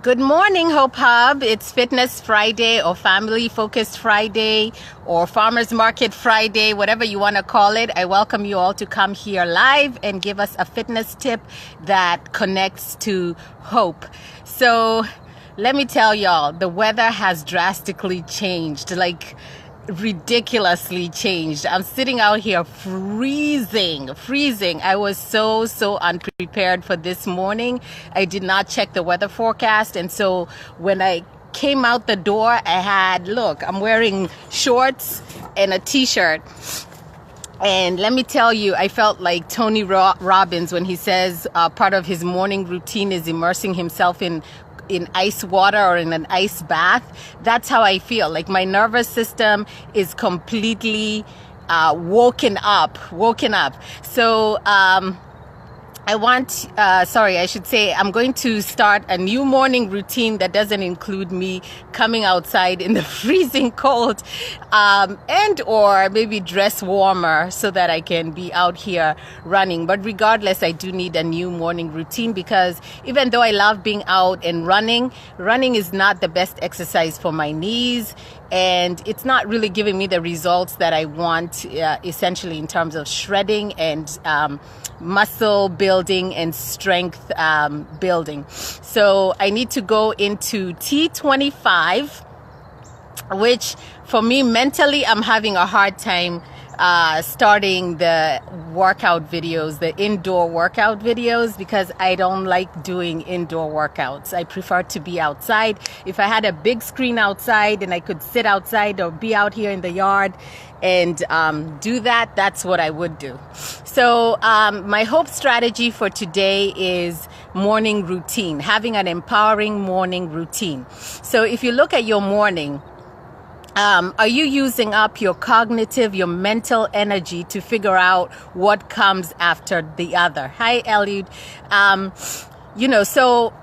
Good morning, Hope Hub. It's Fitness Friday or Family Focused Friday or Farmers Market Friday, whatever you want to call it. I welcome you all to come here live and give us a fitness tip that connects to hope. So let me tell y'all, the weather has drastically changed, like ridiculously changed. I'm sitting out here freezing. I was so unprepared for this morning. I did not check the weather forecast, and so when I came out the door, I'm wearing shorts and a t-shirt. And let me tell you, I felt like Tony Robbins when he says part of his morning routine is immersing himself in ice water or in an ice bath. That's how I feel. Like my nervous system is completely woken up. So I'm going to start a new morning routine that doesn't include me coming outside in the freezing cold, and or maybe dress warmer so that I can be out here running. But regardless, I do need a new morning routine because even though I love being out and running is not the best exercise for my knees. And it's not really giving me the results that I want, essentially in terms of shredding and muscle building and strength building. So I need to go into T25, which for me mentally, I'm having a hard time starting the indoor workout videos, because I don't like doing indoor workouts. I prefer to be outside. If I had a big screen outside and I could sit outside or be out here in the yard and do that, that's what I would do. So my hope strategy for today is morning routine, having an empowering morning routine. So if you look at your morning, are you using up your cognitive, your mental energy to figure out what comes after the other? Hi, Eliud. So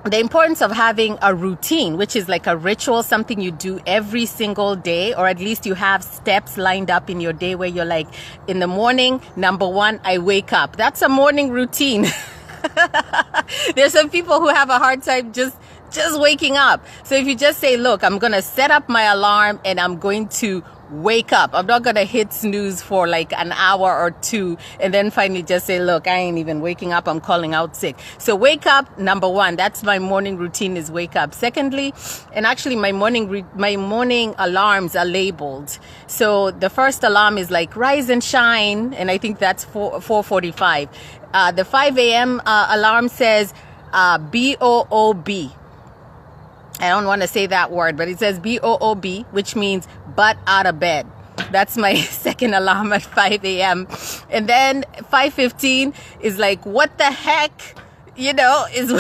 the importance of having a routine, which is like a ritual, something you do every single day, or at least you have steps lined up in your day where you're like, in the morning, number one, I wake up. That's a morning routine. There's some people who have a hard time just waking up. So if you just say, look, I'm going to set up my alarm and I'm going to wake up. I'm not going to hit snooze for like an hour or two and then finally just say, look, I ain't even waking up. I'm calling out sick. So wake up, number one. That's my morning routine, is wake up. Secondly, and actually my morning alarms are labeled. So the first alarm is like rise and shine, and I think that's 4:45. The 5 a.m. Alarm says BOOB. I don't want to say that word, but it says BOOB, which means butt out of bed. That's my second alarm at 5 a.m. And then 5:15 is like, what the heck, is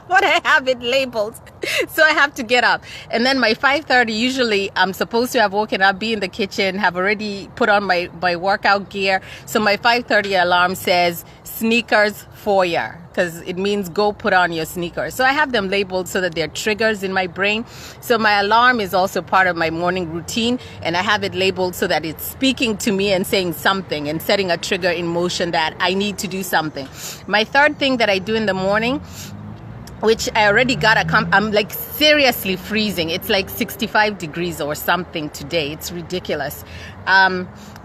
what I have it labeled. So I have to get up. And then my 5:30, usually I'm supposed to have woken up, be in the kitchen, have already put on my workout gear. So my 5:30 alarm says sneakers foyer, because it means go put on your sneakers. So I have them labeled so that they're triggers in my brain. So my alarm is also part of my morning routine, and I have it labeled so that it's speaking to me and saying something and setting a trigger in motion that I need to do something. My third thing that I do in the morning, which I already I'm like seriously freezing. It's like 65 degrees or something today. It's ridiculous.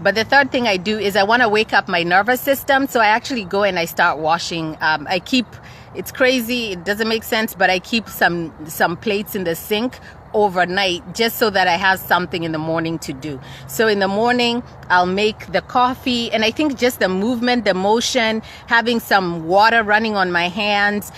But the third thing I do is I want to wake up my nervous system. So I actually go and I start washing. It's crazy. It doesn't make sense, but I keep some plates in the sink overnight just so that I have something in the morning to do. So in the morning, I'll make the coffee, and I think just the movement, the motion, having some water running on my hands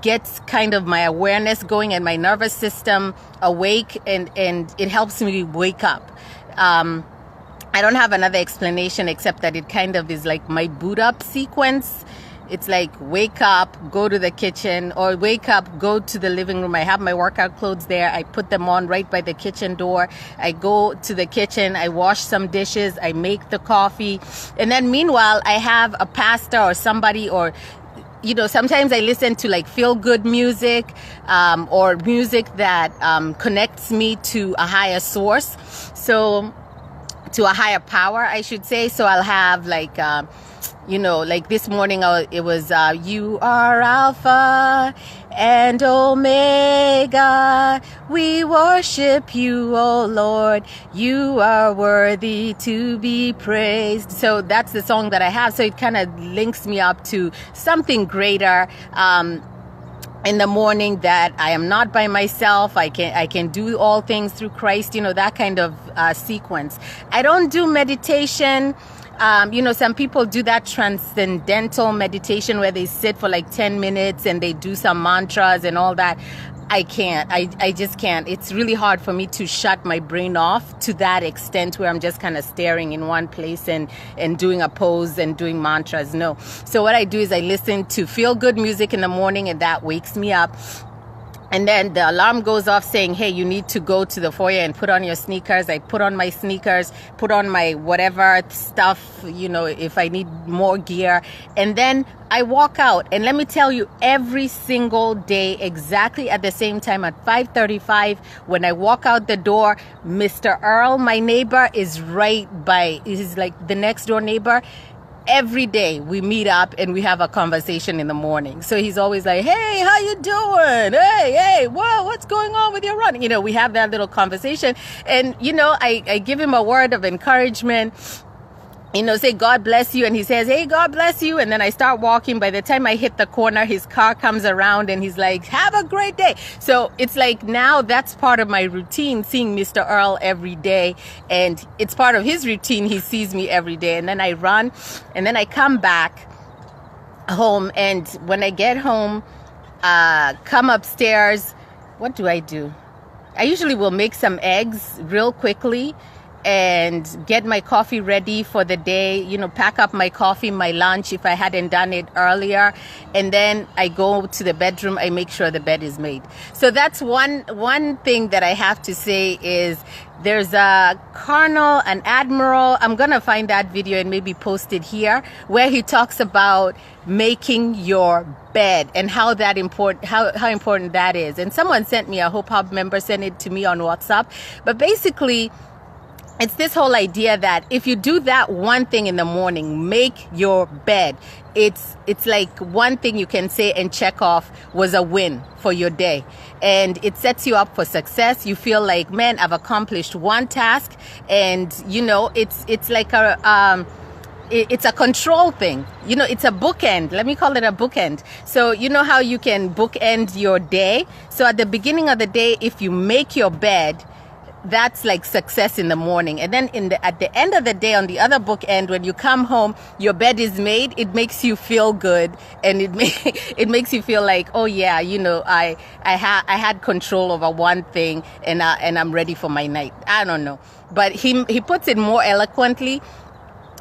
gets kind of my awareness going and my nervous system awake, and it helps me wake up. I don't have another explanation except that it kind of is like my boot up sequence. It's like wake up, go to the kitchen, or wake up, go to the living room. I have my workout clothes there. I put them on right by the kitchen door. I go to the kitchen. I wash some dishes. I make the coffee. And then meanwhile, I have a pastor or somebody, or sometimes I listen to like feel good music, or music that connects me to a higher source. So to a higher power, I should say. So I'll have like like this morning, it was You Are Alpha and Omega. We worship you, O Lord. You are worthy to be praised. So that's the song that I have. So it kind of links me up to something greater. In the morning, that I am not by myself. I can do all things through Christ, that kind of sequence. I don't do meditation. Some people do that transcendental meditation where they sit for like 10 minutes and they do some mantras and all that. I can't. I just can't. It's really hard for me to shut my brain off to that extent where I'm just kind of staring in one place and doing a pose and doing mantras. No. So what I do is I listen to feel good music in the morning, and that wakes me up. And then the alarm goes off saying, hey, you need to go to the foyer and put on your sneakers. I put on my sneakers, put on my whatever stuff, if I need more gear. And then I walk out. And let me tell you, every single day, exactly at the same time at 5:35, when I walk out the door, Mr. Earl, my neighbor, is right by, he's like the next door neighbor. Every day we meet up and we have a conversation in the morning. So he's always like, hey, how you doing? Hey, what's going on with your running? We have that little conversation. And, I give him a word of encouragement, say, God bless you. And he says, hey, God bless you. And then I start walking. By the time I hit the corner, his car comes around and he's like, have a great day. So it's like now that's part of my routine, seeing Mr. Earl every day. And it's part of his routine. He sees me every day. And then I run and then I come back home. And when I get home, come upstairs, what do? I usually will make some eggs real quickly and get my coffee ready for the day, pack up my coffee, my lunch if I hadn't done it earlier. And then I go to the bedroom, I make sure the bed is made. So that's one thing that I have to say is there's a colonel, an admiral, I'm going to find that video and maybe post it here, where he talks about making your bed and how important that is. And someone sent me, a Hope Hub member sent it to me on WhatsApp. But basically, it's this whole idea that if you do that one thing in the morning, make your bed, it's like one thing you can say and check off was a win for your day. And it sets you up for success. You feel like, man, I've accomplished one task. And, it's like it's a control thing. It's a bookend. Let me call it a bookend. So you know how you can bookend your day? So at the beginning of the day, if you make your bed, that's like success in the morning. And then at the end of the day, on the other bookend, when you come home, your bed is made. It makes you feel good, and it makes you feel like, oh yeah, I had control over one thing, and I'm ready for my night. I don't know, but he puts it more eloquently.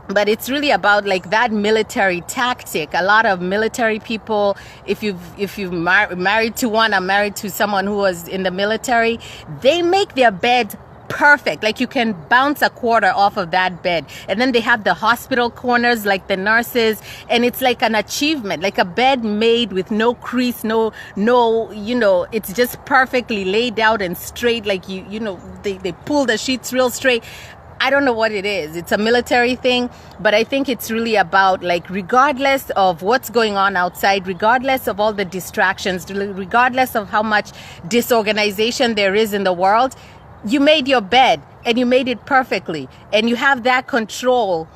But it's really about like that military tactic. A lot of military people, if you've married to one, I'm married to someone who was in the military, they make their bed perfect. Like you can bounce a quarter off of that bed. And then they have the hospital corners like the nurses. And it's like an achievement, like a bed made with no crease, no, it's just perfectly laid out and straight. Like they pull the sheets real straight. I don't know what it is. It's a military thing, but I think it's really about like, regardless of what's going on outside, regardless of all the distractions, regardless of how much disorganization there is in the world, you made your bed and you made it perfectly. And you have that control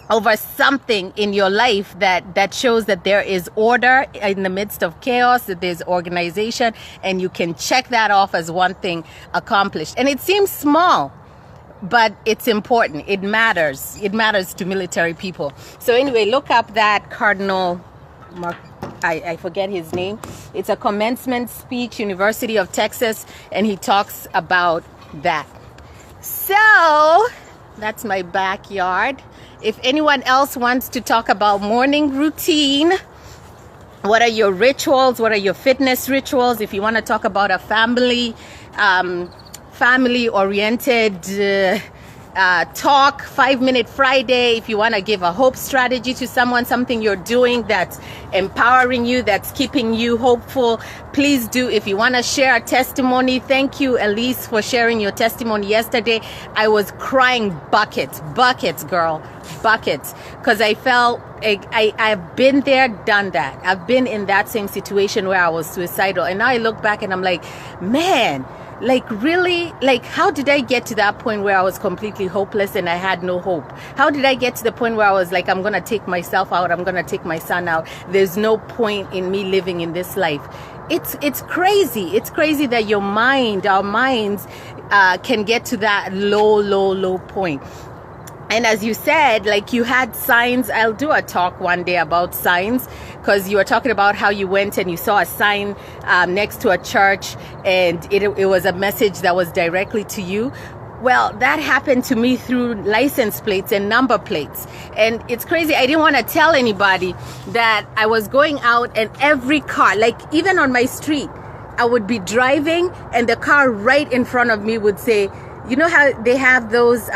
over something in your life that shows that there is order in the midst of chaos, that there's organization, and you can check that off as one thing accomplished. And it seems small, but it's important. It matters. It matters to military people. So anyway, look up that Cardinal Mark. I forget his name. It's a commencement speech, University of Texas, and he talks about that. So that's my backyard. If anyone else wants to talk about morning routine, what are your rituals? What are your fitness rituals? If you want to talk about a family-oriented talk, 5-Minute Friday. If you want to give a hope strategy to someone, something you're doing that's empowering you, that's keeping you hopeful, please do. If you want to share a testimony, thank you, Elise, for sharing your testimony yesterday. I was crying buckets, girl, buckets, because I felt I've been there, done that. I've been in that same situation where I was suicidal, and now I look back and I'm like, man, like really, like how did I get to that point where I was completely hopeless and I had no hope? How did I get to the point where I was like, I'm gonna take myself out, I'm gonna take my son out, there's no point in me living in this life? It's crazy. It's crazy that our minds can get to that low point. And as you said, like you had signs. I'll do a talk one day about signs, because you were talking about how you went and you saw a sign next to a church, and it was a message that was directly to you. Well, that happened to me through license plates and number plates. And it's crazy. I didn't want to tell anybody that I was going out, and every car, like even on my street, I would be driving and the car right in front of me would say, you know how they have those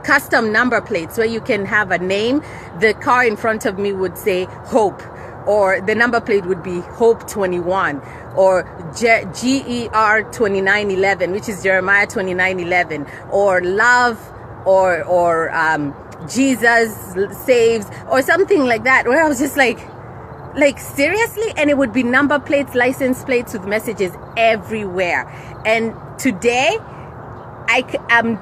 custom number plates where you can have a name? The car in front of me would say Hope, or the number plate would be Hope 21, or GER 2911, which is Jeremiah 2911, or Love, or Jesus Saves, or something like that, where I was just like seriously? And it would be number plates, license plates with messages everywhere. And today I'm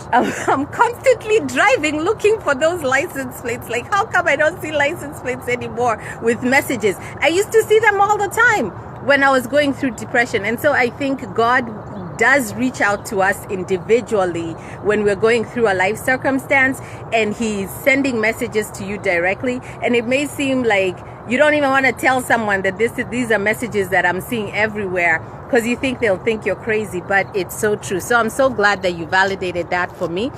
constantly driving looking for those license plates. Like, how come I don't see license plates anymore with messages? I used to see them all the time when I was going through depression. And so I think God does reach out to us individually when we're going through a life circumstance, and he's sending messages to you directly. And it may seem like you don't even want to tell someone that these are messages that I'm seeing everywhere, because you think they'll think you're crazy, but it's so true. So I'm so glad that you validated that for me.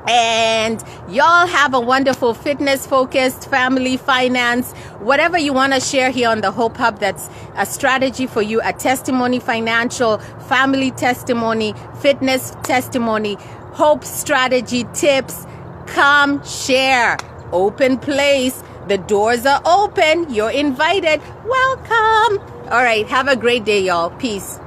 And y'all have a wonderful fitness-focused family, finance, whatever you want to share here on the Hope Hub that's a strategy for you, a testimony, financial, family testimony, fitness testimony, hope strategy tips. Come share. Open place. The doors are open. You're invited. Welcome. All right. Have a great day, y'all. Peace.